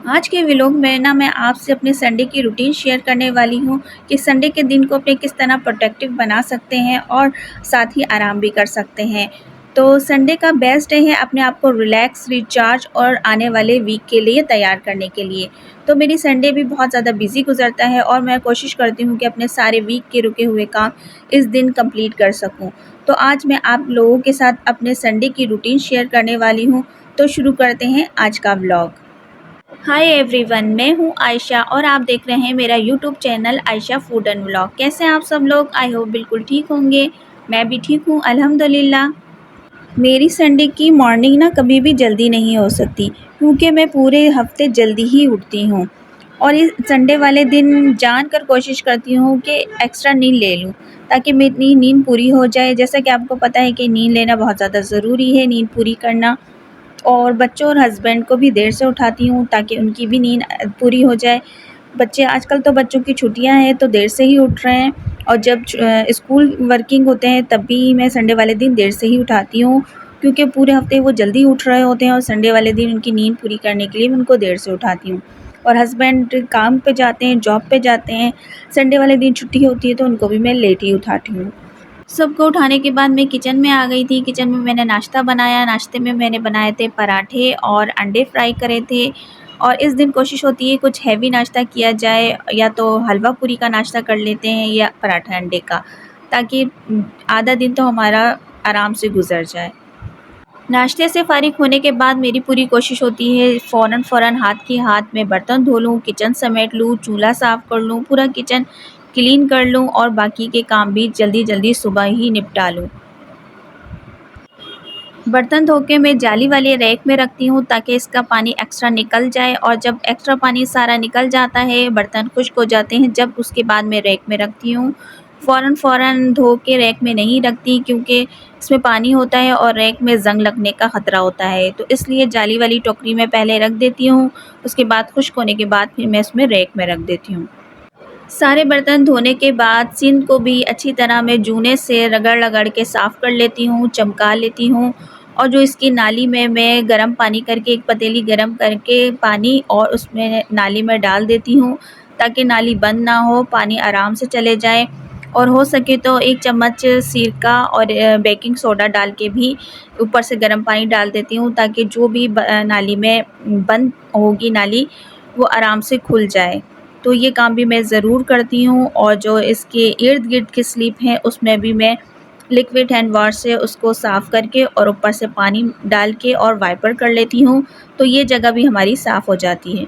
आज के व्लॉग में ना मैं आपसे अपने संडे की रूटीन शेयर करने वाली हूँ कि संडे के दिन को अपने किस तरह प्रोडक्टिव बना सकते हैं और साथ ही आराम भी कर सकते हैं। तो संडे का बेस्ट डे है अपने आप को रिलैक्स, रिचार्ज और आने वाले वीक के लिए तैयार करने के लिए। तो मेरी संडे भी बहुत ज़्यादा बिजी गुजरता है और मैं कोशिश करती हूँ कि अपने सारे वीक के रुके हुए काम इस दिन कंप्लीट कर सकूँ। तो आज मैं आप लोगों के साथ अपने संडे की रूटीन शेयर करने वाली हूँ। तो शुरू करते हैं आज का व्लॉग। हाय एवरीवन, मैं हूँ आयशा और आप देख रहे हैं मेरा YouTube channel Ayesha food and vlog. कैसे हैं आप सब लोग? आई होप बिल्कुल ठीक होंगे। मैं भी ठीक हूँ अल्हम्दुलिल्लाह। मेरी संडे की मॉर्निंग ना कभी भी जल्दी नहीं हो सकती क्योंकि मैं पूरे हफ्ते जल्दी ही उठती हूँ और इस संडे वाले दिन जानकर कोशिश करती हूँ कि एक्स्ट्रा नींद ले लूँ ताकि मेरी नींद पूरी हो जाए। जैसा कि आपको पता है कि नींद लेना बहुत ज़्यादा ज़रूरी है, नींद पूरी करना। और बच्चों और हस्बैंड को भी देर से उठाती हूँ ताकि उनकी भी नींद पूरी हो जाए। बच्चे आजकल तो बच्चों की छुट्टियां हैं तो देर से ही उठ रहे हैं और जब स्कूल वर्किंग होते हैं तब भी मैं संडे वाले दिन देर से ही उठाती हूँ क्योंकि पूरे हफ्ते वो जल्दी उठ रहे होते हैं और संडे वाले दिन उनकी नींद पूरी करने के लिए मैं उनको देर से उठाती हूँ। और हस्बैंड काम पे जाते हैं, जॉब पे जाते हैं, संडे वाले दिन छुट्टी होती है तो उनको भी मैं लेट ही उठाती हूँ। सबको उठाने के बाद मैं किचन में आ गई थी। किचन में मैंने नाश्ता बनाया। नाश्ते में मैंने बनाए थे पराठे और अंडे फ्राई करे थे। और इस दिन कोशिश होती है कुछ हैवी नाश्ता किया जाए, या तो हलवा पूरी का नाश्ता कर लेते हैं या पराठा अंडे का, ताकि आधा दिन तो हमारा आराम से गुजर जाए। नाश्ते से फ़ारिग होने के बाद मेरी पूरी कोशिश होती है फ़ौरन हाथ के हाथ में बर्तन धो लूँ, किचन समेट लूँ, चूल्हा साफ़ कर लूँ, पूरा किचन क्लीन कर लूँ और बाकी के काम भी जल्दी-जल्दी सुबह ही निपटा लूँ। बर्तन धो के मैं जाली वाले रैक में रखती हूँ ताकि इसका पानी एक्स्ट्रा निकल जाए, और जब एक्स्ट्रा पानी सारा निकल जाता है, बर्तन खुश्क हो जाते हैं, जब उसके बाद मैं रैक में रखती हूँ। फ़ौरन धो के रैक में नहीं रखती क्योंकि इसमें पानी होता है और रैक में ज़ंग लगने का ख़तरा होता है, तो इसलिए जाली वाली टोकरी में पहले रख देती हूँ। उसके बाद खुश्क होने के बाद फिर मैं इसमें रैक में रख देती हूँ। सारे बर्तन धोने के बाद सिंक को भी अच्छी तरह मैं जूने से रगड़-रगड़ के साफ़ कर लेती हूँ, चमका लेती हूँ। और जो इसकी नाली में मैं गर्म पानी करके, एक पतीली गर्म करके पानी और उसमें नाली में डाल देती हूँ ताकि नाली बंद ना हो, पानी आराम से चले जाए। और हो सके तो 1 चम्मच सिरका और बेकिंग सोडा डाल के भी ऊपर से गर्म पानी डाल देती हूँ ताकि जो भी नाली में बंद होगी नाली, वो आराम से खुल जाए। तो ये काम भी मैं ज़रूर करती हूँ। और जो इसके इर्द-गिर्द की स्लिप हैं उसमें भी मैं लिक्विड हैंड वॉश से उसको साफ़ करके और ऊपर से पानी डाल के और वाइपर कर लेती हूँ, तो ये जगह भी हमारी साफ़ हो जाती है।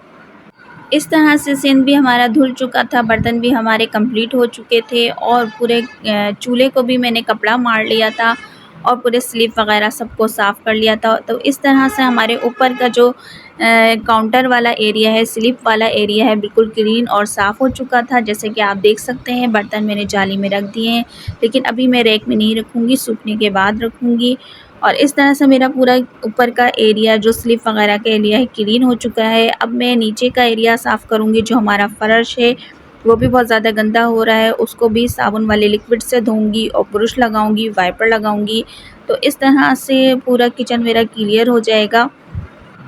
इस तरह से सिंक भी हमारा धुल चुका था, बर्तन भी हमारे कंप्लीट हो चुके थे और पूरे चूल्हे को भी मैंने कपड़ा मार लिया था और पूरे स्लिप वगैरह सबको साफ़ कर लिया था। तो इस तरह से हमारे ऊपर का जो काउंटर वाला एरिया है, स्लिप वाला एरिया है, बिल्कुल क्लीन और साफ़ हो चुका था। जैसे कि आप देख सकते हैं, बर्तन मैंने जाली में रख दिए हैं, लेकिन अभी मैं रैक में नहीं रखूँगी, सूखने के बाद रखूँगी। और इस तरह से मेरा पूरा ऊपर का एरिया जो स्लिप वगैरह का एरिया है क्लीन हो चुका है। अब मैं नीचे का एरिया साफ़ करूँगी। जो हमारा फ़र्श है वो भी बहुत ज़्यादा गंदा हो रहा है, उसको भी साबुन वाले लिक्विड से धोऊँगी और ब्रश लगाऊँगी, वाइपर लगाऊँगी। तो इस तरह से पूरा किचन मेरा क्लियर हो जाएगा।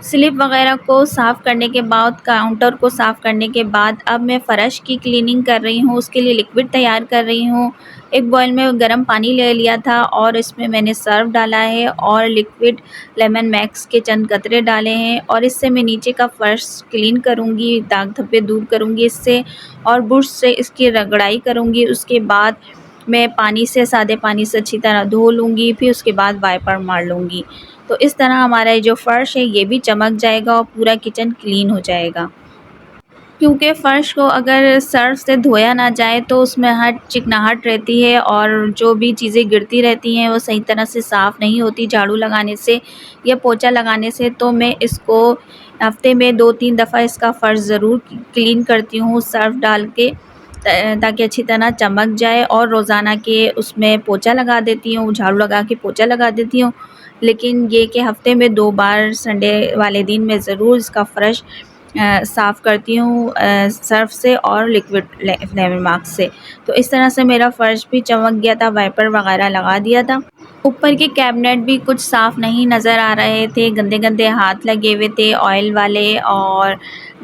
स्लिप वगैरह को साफ़ करने के बाद, काउंटर को साफ़ करने के बाद, अब मैं फ़र्श की क्लीनिंग कर रही हूँ, उसके लिए लिक्विड तैयार कर रही हूँ। एक बॉयल में गर्म पानी ले लिया था और इसमें मैंने सर्फ़ डाला है और लिक्विड लेमन मैक्स के चंद कतरे डाले हैं, और इससे मैं नीचे का फ़र्श क्लीन करूँगी, दाग धब्बे दूर करूँगी इससे, और ब्रश से इसकी रगड़ाई करूँगी। उसके बाद मैं पानी से, सादे पानी से अच्छी तरह धो लूँगी, फिर उसके बाद वाइपर मार लूँगी। तो इस तरह हमारा ये जो फ़र्श है ये भी चमक जाएगा और पूरा किचन क्लीन हो जाएगा। क्योंकि फ़र्श को अगर सर्फ़ से धोया ना जाए तो उसमें चिकनाहट रहती है और जो भी चीज़ें गिरती रहती हैं वो सही तरह से साफ़ नहीं होती झाड़ू लगाने से या पोंछा लगाने से। तो मैं इसको हफ़्ते में 2-3 दफ़ा इसका फ़र्श ज़रूर क्लीन करती हूँ सर्फ़ डाल के, ताकि अच्छी तरह चमक जाए। और रोज़ाना के उसमें पोंछा लगा देती हूँ, झाड़ू लगा के पोंछा लगा देती हूँ। लेकिन ये कि हफ़्ते में 2 बार संडे वाले दिन मैं ज़रूर इसका फ़र्श साफ़ करती हूँ सर्फ़ से और लिक्विड लेमन मार्क से। तो इस तरह से मेरा फ़र्श भी चमक गया था, वाइपर वगैरह लगा दिया था। ऊपर के कैबिनेट भी कुछ साफ़ नहीं नज़र आ रहे थे, गंदे-गंदे हाथ लगे हुए थे ऑयल वाले, और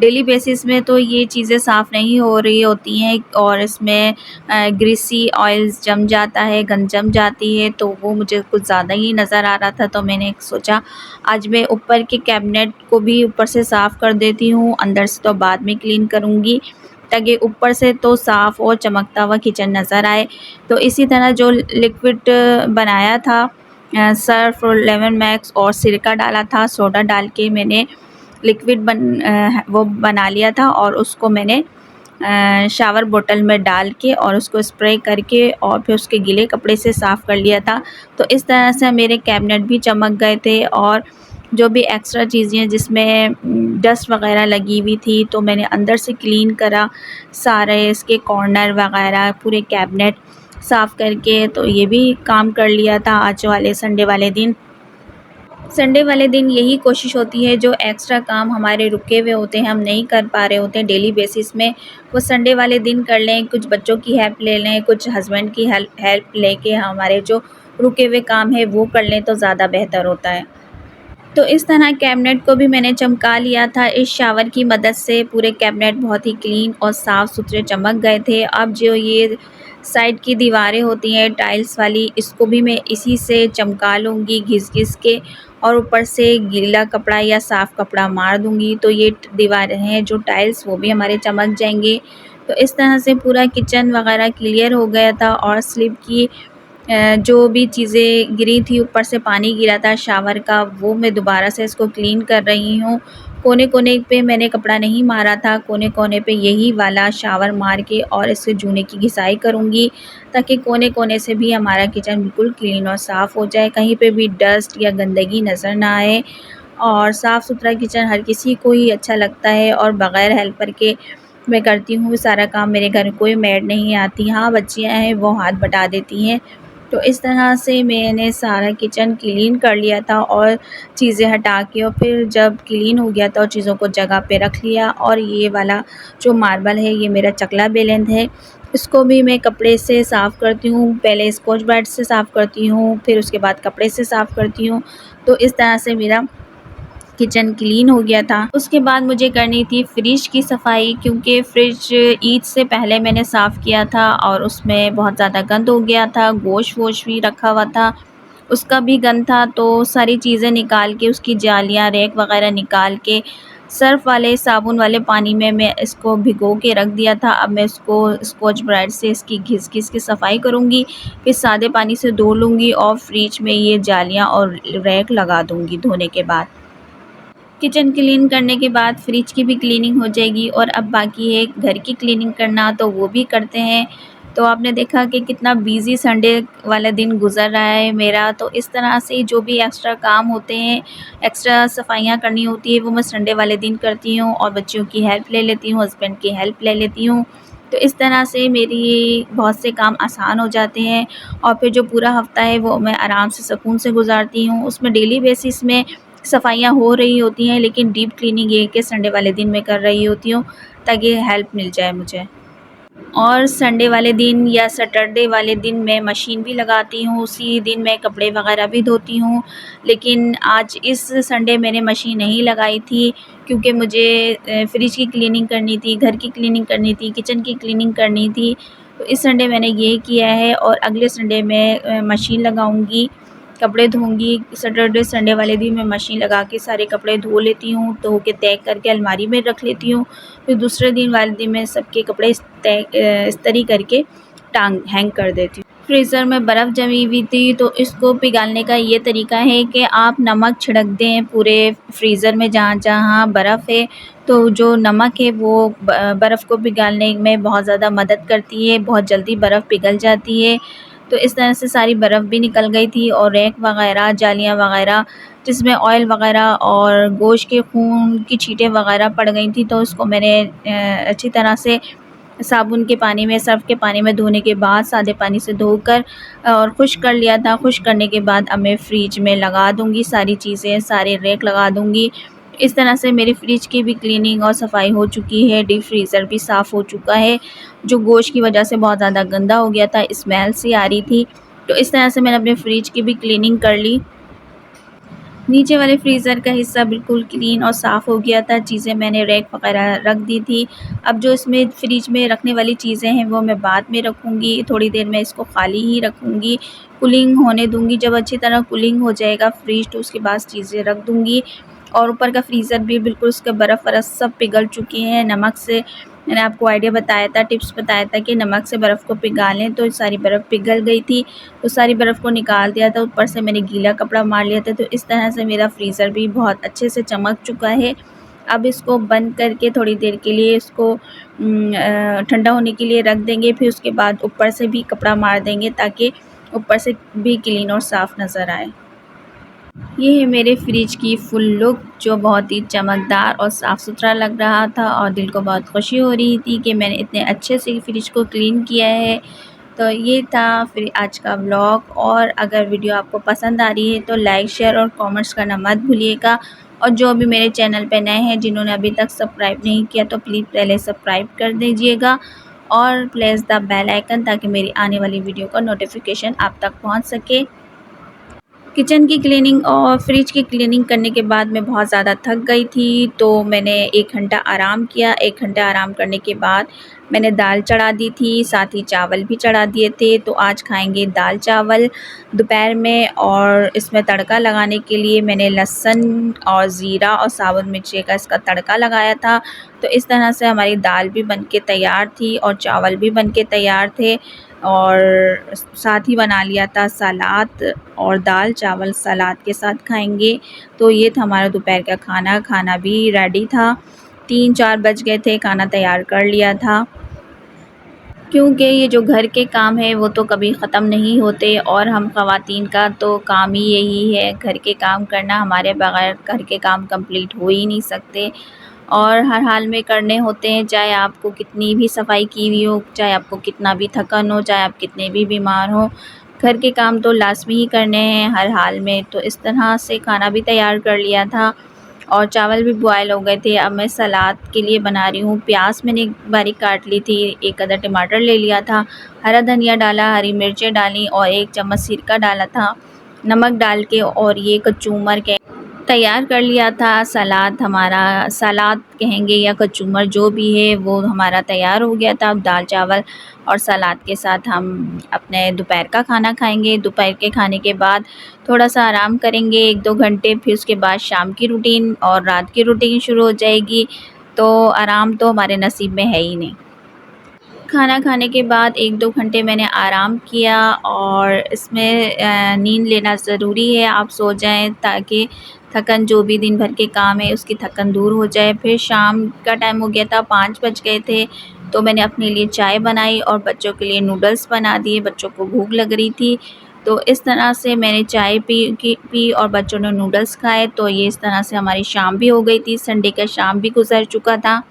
डेली बेसिस में तो ये चीज़ें साफ़ नहीं हो रही होती हैं और इसमें ग्रीसी ऑयल्स जम जाता है, गंद जम जाती है, तो वो मुझे कुछ ज़्यादा ही नज़र आ रहा था। तो मैंने सोचा आज मैं ऊपर के कैबिनेट को भी ऊपर से साफ़ कर देती हूँ, अंदर से तो बाद में क्लीन करूँगी, ताकि ऊपर से तो साफ़ और चमकता हुआ किचन नज़र आए। तो इसी तरह जो लिक्विड बनाया था, सर्फ़ और लेमन मैक्स और सिरका डाला था, सोडा डाल के मैंने लिक्विड वो बना लिया था, और उसको मैंने शावर बोतल में डाल के और उसको स्प्रे करके और फिर उसके गीले कपड़े से साफ़ कर लिया था। तो इस तरह से मेरे कैबिनेट भी चमक गए थे, और जो भी एक्स्ट्रा चीज़ें जिसमें डस्ट वग़ैरह लगी हुई थी, तो मैंने अंदर से क्लीन करा, सारे इसके कॉर्नर वग़ैरह पूरे कैबिनेट साफ़ करके। तो ये भी काम कर लिया था आज वाले संडे वाले दिन। संडे वाले दिन यही कोशिश होती है, जो एक्स्ट्रा काम हमारे रुके हुए होते हैं, हम नहीं कर पा रहे होते हैं डेली बेसिस में, वो संडे वाले दिन कर लें। कुछ बच्चों की हेल्प ले लें, कुछ हस्बैंड की हेल्प लेके हमारे जो रुके हुए काम है वो कर लें, तो ज़्यादा बेहतर होता है। तो इस तरह कैबिनेट को भी मैंने चमका लिया था इस शावर की मदद से। पूरे कैबिनेट बहुत ही क्लीन और साफ़ सुथरे चमक गए थे। अब जो ये साइड की दीवारें होती हैं टाइल्स वाली, इसको भी मैं इसी से चमका लूँगी घिस-घिस के, और ऊपर से गीला कपड़ा या साफ़ कपड़ा मार दूँगी, तो ये दीवारें हैं जो टाइल्स, वो भी हमारे चमक जाएंगे। तो इस तरह से पूरा किचन वगैरह क्लियर हो गया था, और स्लिप की जो भी चीज़ें गिरी थी, ऊपर से पानी गिरा था शावर का, वो मैं दोबारा से इसको क्लीन कर रही हूँ। कोने-कोने पे मैंने कपड़ा नहीं मारा था, कोने-कोने पे यही वाला शावर मार के और इससे जूने की घिसाई करूँगी, ताकि कोने-कोने से भी हमारा किचन बिल्कुल क्लीन और साफ़ हो जाए, कहीं पे भी डस्ट या गंदगी नज़र ना आए। और साफ़-सुथरा किचन हर किसी को ही अच्छा लगता है, और बग़ैर हेल्पर के मैं करती हूँ सारा काम। मेरे घर कोई मेड नहीं आती, हाँ बच्चियाँ हैं वो हाथ बटा देती हैं। तो इस तरह से मैंने सारा किचन क्लीन कर लिया था, और चीज़ें हटा के, और फिर जब क्लीन हो गया था और चीज़ों को जगह पे रख लिया। और ये वाला जो मार्बल है, ये मेरा चकला बेलन है, इसको भी मैं कपड़े से साफ़ करती हूँ। पहले स्कॉच ब्राइट से साफ़ करती हूँ, फिर उसके बाद कपड़े से साफ़ करती हूँ। तो इस तरह से मेरा किचन क्लीन हो गया था। उसके बाद मुझे करनी थी फ्रिज की सफाई, क्योंकि फ्रिज ईद से पहले मैंने साफ़ किया था और उसमें बहुत ज़्यादा गंद हो गया था, गोश्त-वोश्त भी रखा हुआ था, उसका भी गंद था। तो सारी चीज़ें निकाल के, उसकी जालियाँ, रैक वग़ैरह निकाल के, सर्फ़ वाले, साबुन वाले पानी में मैं इसको भिगो के रख दिया था। अब मैं इसको स्कॉच ब्राइट से इसकी घिस-घिस के सफाई करूँगी, फिर सादे पानी से धो लूँगी, और फ्रिज में ये जालियाँ और रैक लगा दूँगी धोने के बाद। किचन क्लीन करने के बाद फ्रिज की भी क्लीनिंग हो जाएगी, और अब बाकी है घर की क्लीनिंग करना, तो वो भी करते हैं। तो आपने देखा कि कितना बिज़ी संडे वाला दिन गुज़र रहा है मेरा। तो इस तरह से जो भी एक्स्ट्रा काम होते हैं, एक्स्ट्रा सफाइयाँ करनी होती है, वो मैं संडे वाले दिन करती हूँ, और बच्चियों की हेल्प ले लेती हूँ, हस्बैंड की हेल्प ले लेती हूँ। तो इस तरह से मेरी बहुत से काम आसान हो जाते हैं, और फिर जो पूरा हफ़्ता है वो मैं आराम से सुकून से गुज़ारती हूँ। उसमें डेली बेसिस में सफाइयाँ हो रही होती हैं, लेकिन डीप क्लीनिंग ये है कि संडे वाले दिन मैं कर रही होती हूँ, ताकि हेल्प मिल जाए मुझे। और संडे वाले दिन या सैटरडे वाले दिन मैं मशीन भी लगाती हूँ, उसी दिन मैं कपड़े वगैरह भी धोती हूँ। लेकिन आज इस संडे मैंने मशीन नहीं लगाई थी, क्योंकि मुझे फ्रिज की क्लीनिंग करनी थी, घर की क्लीनिंग करनी थी, किचन की क्लीनिंग करनी थी। तो इस संडे मैंने ये किया है, और अगले संडे मैं मशीन लगाऊँगी, कपड़े धोऊँगी। सैटरडे संडे वाले दिन मैं मशीन लगा के सारे कपड़े धो लेती हूँ, धो के तैह करके अलमारी में रख लेती हूँ। फिर दूसरे दिन वाले दिन मैं सबके कपड़े इस्त्री करके हैंग कर देती हूँ। फ्रीज़र में बर्फ़ जमी हुई थी, तो इसको पिघालने का ये तरीका है कि आप नमक छिड़क दें पूरे फ्रीज़र में जहाँ-जहाँ बर्फ़ है। तो जो नमक है वो बर्फ़ को पिघालने में बहुत ज़्यादा मदद करती है, बहुत जल्दी बर्फ़ पिघल जाती है। तो इस तरह से सारी बर्फ़ भी निकल गई थी, और रैक वग़ैरह, जालियाँ वग़ैरह जिसमें ऑयल वग़ैरह और गोश्त के खून की छींटें वग़ैरह पड़ गई थी, तो उसको मैंने अच्छी तरह से साबुन के पानी में, सर्फ़ के पानी में धोने के बाद सादे पानी से धोकर और खुश्क कर लिया था। खुश्क करने के बाद अब मैं फ्रिज में लगा दूँगी सारी चीज़ें, सारे रैक लगा दूँगी। इस तरह से मेरी फ्रिज की भी क्लीनिंग और सफाई हो चुकी है, डीप फ्रीज़र भी साफ़ हो चुका है, जो गोश्त की वजह से बहुत ज़्यादा गंदा हो गया था, स्मेल सी आ रही थी। तो इस तरह से मैंने अपने फ्रिज की भी क्लीनिंग कर ली। नीचे वाले फ्रीज़र का हिस्सा बिल्कुल क्लीन और साफ़ हो गया था, चीज़ें मैंने रैक वगैरह रख दी थी। अब जो इसमें फ्रिज में रखने वाली चीज़ें हैं वो मैं बाद में रखूँगी, थोड़ी देर में इसको खाली ही रखूँगी, कूलिंग होने दूँगी। जब अच्छी तरह कूलिंग हो जाएगा फ्रिज तो उसके बाद चीज़ें रख दूँगी। और ऊपर का फ्रीज़र भी बिल्कुल उसके बर्फ़-वर्फ़ सब पिघल चुकी हैं नमक से। मैंने आपको आइडिया बताया था, टिप्स बताया था कि नमक से बर्फ़ को पिघा लें, तो सारी बर्फ़ पिघल गई थी। तो सारी बर्फ़ को निकाल दिया था, ऊपर से मैंने गीला कपड़ा मार लिया था, तो इस तरह से मेरा फ्रीज़र भी बहुत अच्छे से चमक चुका है। अब इसको बंद करके थोड़ी देर के लिए इसको ठंडा होने के लिए रख देंगे, फिर उसके बाद ऊपर से भी कपड़ा मार देंगे ताकि ऊपर से भी क्लीन और साफ़ नज़र आए। ये है मेरे फ्रिज की फुल लुक, जो बहुत ही चमकदार और साफ़ सुथरा लग रहा था और दिल को बहुत खुशी हो रही थी कि मैंने इतने अच्छे से फ्रिज को क्लीन किया है। तो ये था फिर आज का व्लॉग, और अगर वीडियो आपको पसंद आ रही है तो लाइक, शेयर और कमेंट्स करना मत भूलिएगा। और जो भी मेरे चैनल पे नए हैं, जिन्होंने अभी तक सब्सक्राइब नहीं किया, तो प्लीज़ पहले सब्सक्राइब कर दीजिएगा और प्रेस द बेल आइकन ताकि मेरी आने वाली वीडियो का नोटिफिकेशन आप तक पहुंच सके। किचन की क्लीनिंग और फ्रिज की क्लीनिंग करने के बाद मैं बहुत ज़्यादा थक गई थी, तो मैंने 1 घंटा आराम किया। 1 घंटा आराम करने के बाद मैंने दाल चढ़ा दी थी, साथ ही चावल भी चढ़ा दिए थे। तो आज खाएंगे दाल चावल दोपहर में, और इसमें तड़का लगाने के लिए मैंने लहसुन और ज़ीरा और साबुत मिर्ची का इसका तड़का लगाया था। तो इस तरह से हमारी दाल भी बनके तैयार थी और चावल भी बनके तैयार थे, और साथ ही बना लिया था सलाद, और दाल चावल सलाद के साथ खाएंगे। तो ये था हमारा दोपहर का खाना। खाना भी रेडी था, 3-4 बज गए थे, खाना तैयार कर लिया था। क्योंकि ये जो घर के काम है वो तो कभी ख़त्म नहीं होते, और हम ख़वातीन का तो काम ही यही है, घर के काम करना। हमारे बग़ैर घर के काम कंप्लीट हो ही नहीं सकते, और हर हाल में करने होते हैं, चाहे आपको कितनी भी सफाई की हुई हो, चाहे आपको कितना भी थकन हो, चाहे आप कितने भी बीमार हो, घर के काम तो लाज़मी ही करने हैं हर हाल में। तो इस तरह से खाना भी तैयार कर लिया था और चावल भी बॉयल हो गए थे। अब मैं सलाद के लिए बना रही हूँ। प्याज मैंने बारीक काट ली थी, 1 अदद टमाटर ले लिया था, हरा धनिया डाला, हरी मिर्चें डाली और 1 चम्मच सिरका डाला था, नमक डाल के, और ये कचूमर के तैयार कर लिया था। सलाद हमारा, सलाद कहेंगे या कचूमर जो भी है, वो हमारा तैयार हो गया था। अब दाल चावल और सलाद के साथ हम अपने दोपहर का खाना खाएंगे। दोपहर के खाने के बाद थोड़ा सा आराम करेंगे 1-2 घंटे, फिर उसके बाद शाम की रूटीन और रात की रूटीन शुरू हो जाएगी। तो आराम तो हमारे नसीब में है ही नहीं। खाना खाने के बाद 1-2 घंटे मैंने आराम किया, और इसमें नींद लेना ज़रूरी है। आप सो जाएं ताकि थकन, जो भी दिन भर के काम है उसकी थकन दूर हो जाए। फिर शाम का टाइम हो गया था, 5 बज गए थे, तो मैंने अपने लिए चाय बनाई और बच्चों के लिए नूडल्स बना दिए। बच्चों को भूख लग रही थी, तो इस तरह से मैंने चाय पी और बच्चों ने नूडल्स खाए। तो ये इस तरह से हमारी शाम भी हो गई थी, संडे का शाम भी गुजर चुका था।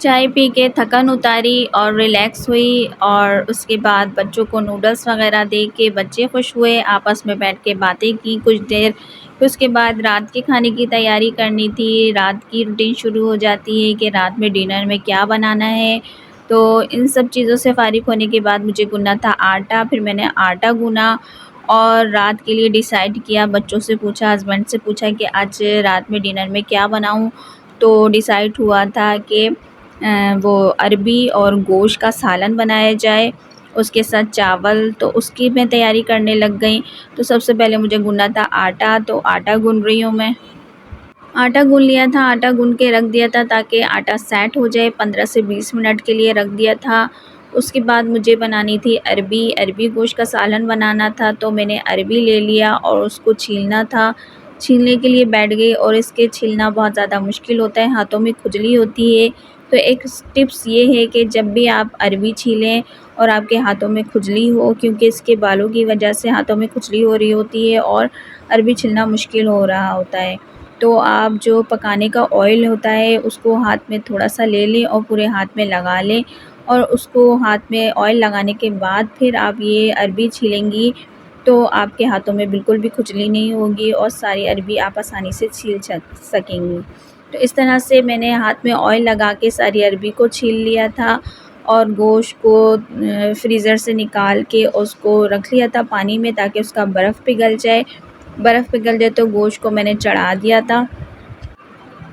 चाय पी के थकन उतारी और रिलैक्स हुई, और उसके बाद बच्चों को नूडल्स वगैरह दे के बच्चे खुश हुए, आपस में बैठ के बातें की कुछ देर। फिर उसके बाद रात के खाने की तैयारी करनी थी। रात की रूटीन शुरू हो जाती है कि रात में डिनर में क्या बनाना है। तो इन सब चीज़ों से फ़ारिग होने के बाद मुझे गूँधना था आटा। फिर मैंने आटा गूँना और रात के लिए डिसाइड किया। बच्चों से पूछा, हस्बैंड से पूछा कि आज रात में डिनर में क्या बनाऊँ। तो डिसाइड हुआ था कि वो अरबी और गोश्त का सालन बनाया जाए, उसके साथ चावल। तो उसकी मैं तैयारी करने लग गई। तो सबसे पहले मुझे गूँधना था आटा, तो आटा गूँध रही हूँ मैं। आटा गूँध लिया था, आटा गूँध के रख दिया था ताकि आटा सेट हो जाए, 15 से 20 मिनट के लिए रख दिया था। उसके बाद मुझे बनानी थी अरबी गोश्त का सालन बनाना था। तो मैंने अरबी ले लिया और उसको छीलना था। छीलने के लिए बैठ गई, और इसके छीलना बहुत ज़्यादा मुश्किल होता है, हाथों में खुजली होती है। तो एक टिप्स ये है कि जब भी आप अरबी छीलें और आपके हाथों में खुजली हो, क्योंकि इसके बालों की वजह से हाथों में खुजली हो रही होती है और अरबी छीलना मुश्किल हो रहा होता है, तो आप जो पकाने का ऑयल होता है उसको हाथ में थोड़ा सा ले लें और पूरे हाथ में लगा लें, और उसको हाथ में ऑयल लगाने के बाद फिर आप ये अरबी छीलेंगी, तो आपके हाथों में बिल्कुल भी खुजली नहीं होगी और सारी अरबी आप आसानी से छील सकेंगी। तो इस तरह से मैंने हाथ में ऑयल लगा के सारी अरबी को छील लिया था, और गोश्त को फ्रीज़र से निकाल के उसको रख लिया था पानी में ताकि उसका बर्फ़ पिघल जाए। बर्फ़ पिघल जाए तो गोश्त को मैंने चढ़ा दिया था।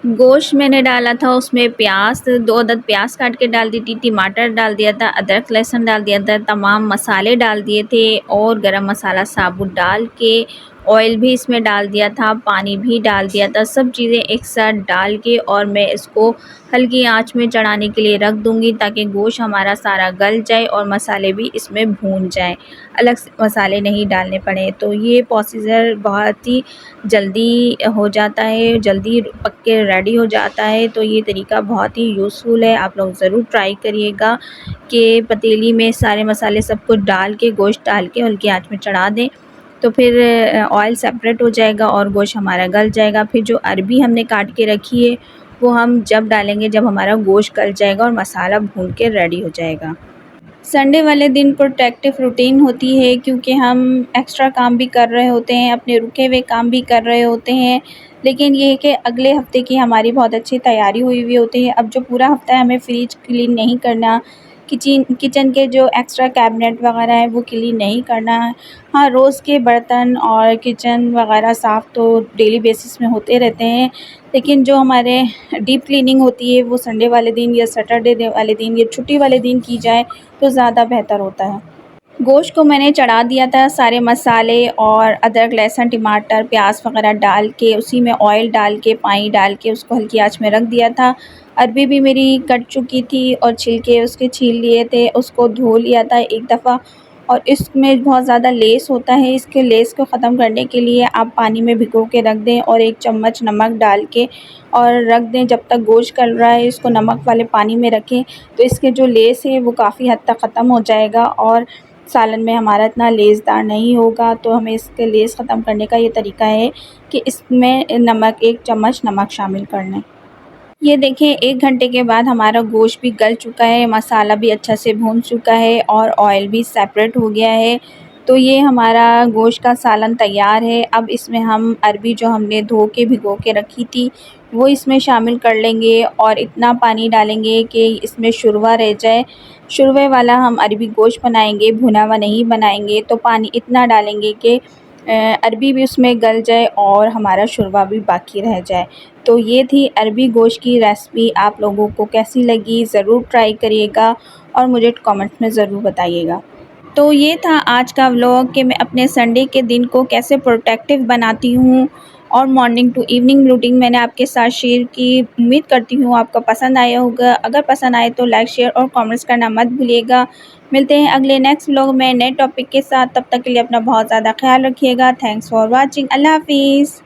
गोश्त मैंने डाला था, उसमें प्याज 2 अदद प्याज काट के डाल दी थी, टमाटर डाल दिया था, अदरक लहसुन डाल दिया था, तमाम मसाले डाल दिए थे और गरम मसाला साबुत डाल के ऑयल भी इसमें डाल दिया था, पानी भी डाल दिया था। सब चीज़ें एक साथ डाल के और मैं इसको हल्की आंच में चढ़ाने के लिए रख दूँगी ताकि गोश्त हमारा सारा गल जाए और मसाले भी इसमें भून जाएँ, अलग से मसाले नहीं डालने पड़े। तो ये प्रोसीजर बहुत ही जल्दी हो जाता है, जल्दी पक के रेडी हो जाता है। तो ये तरीका बहुत ही यूज़फुल है, आप लोग ज़रूर ट्राई करिएगा कि पतीली में सारे मसाले सब कुछ डाल के गोश्त डाल के हल्की आंच में चढ़ा दें, तो फिर ऑयल सेपरेट हो जाएगा और गोश्त हमारा गल जाएगा। फिर जो अरबी हमने काट के रखी है वो हम जब डालेंगे जब हमारा गोश्त गल जाएगा और मसाला भून के रेडी हो जाएगा। संडे वाले दिन प्रोटेक्टिव रूटीन होती है क्योंकि हम एक्स्ट्रा काम भी कर रहे होते हैं, अपने रुके हुए काम भी कर रहे होते हैं। लेकिन ये है कि अगले हफ़्ते की हमारी बहुत अच्छी तैयारी हुई हुई होती है। अब जो पूरा हफ़्ता है हमें फ्रिज क्लीन नहीं करना, किचन के जो एक्स्ट्रा कैबिनेट वगैरह है वो क्लीन नहीं करना है। हाँ, रोज़ के बर्तन और किचन वगैरह साफ़ तो डेली बेसिस में होते रहते हैं, लेकिन जो हमारे डीप क्लीनिंग होती है वो संडे वाले दिन या सैटरडे वाले दिन या छुट्टी वाले दिन की जाए तो ज़्यादा बेहतर होता है। गोश्त को मैंने चढ़ा दिया था, सारे मसाले और अदरक, लहसुन, टमाटर, प्याज़ वग़ैरह डाल के उसी में ऑयल डाल के, पानी डाल के उसको हल्की आँच में रख दिया था। अरबी भी मेरी कट चुकी थी और छिलके उसके छील लिए थे, उसको धो लिया था एक दफ़ा। और इसमें बहुत ज़्यादा लेस होता है, इसके लेस को ख़त्म करने के लिए आप पानी में भिगो के रख दें और 1 चम्मच नमक डाल के और रख दें जब तक गोश्त गल रहा है। इसको नमक वाले पानी में रखें तो इसके जो लेस है वो काफ़ी हद तक ख़त्म हो जाएगा और सालन में हमारा इतना लेसदार नहीं होगा। तो हमें इसके लेस ख़त्म करने का ये तरीका है कि इसमें नमक 1 चम्मच नमक शामिल कर लें। ये देखें 1 घंटे के बाद हमारा गोश्त भी गल चुका है, मसाला भी अच्छा से भून चुका है और ऑयल भी सेपरेट हो गया है। तो ये हमारा गोश्त का सालन तैयार है। अब इसमें हम अरबी जो हमने धो के भिगो के रखी थी वो इसमें शामिल कर लेंगे और इतना पानी डालेंगे कि इसमें शुरवा रह जाए। शुरवे वाला हम अरबी गोश्त बनाएंगे, भुना हुआ नहीं बनाएंगे। तो पानी इतना डालेंगे कि अरबी भी उसमें गल जाए और हमारा शुरवा भी बाकी रह जाए। तो ये थी अरबी गोश्त की रेसिपी। आप लोगों को कैसी लगी ज़रूर ट्राई करिएगा और मुझे कमेंट्स में ज़रूर बताइएगा। तो ये था आज का व्लॉग कि मैं अपने संडे के दिन को कैसे प्रोटेक्टिव बनाती हूँ और मॉर्निंग टू इवनिंग रूटीन मैंने आपके साथ शेयर की। उम्मीद करती हूँ आपको पसंद आया होगा। अगर पसंद आए तो लाइक, शेयर और कमेंट्स करना मत भूलिएगा। मिलते हैं अगले नेक्स्ट व्लॉग में नए टॉपिक के साथ। तब तक के लिए अपना बहुत ज़्यादा ख्याल रखिएगा। Thanks for watching. अल्लाह हाफ़िज़।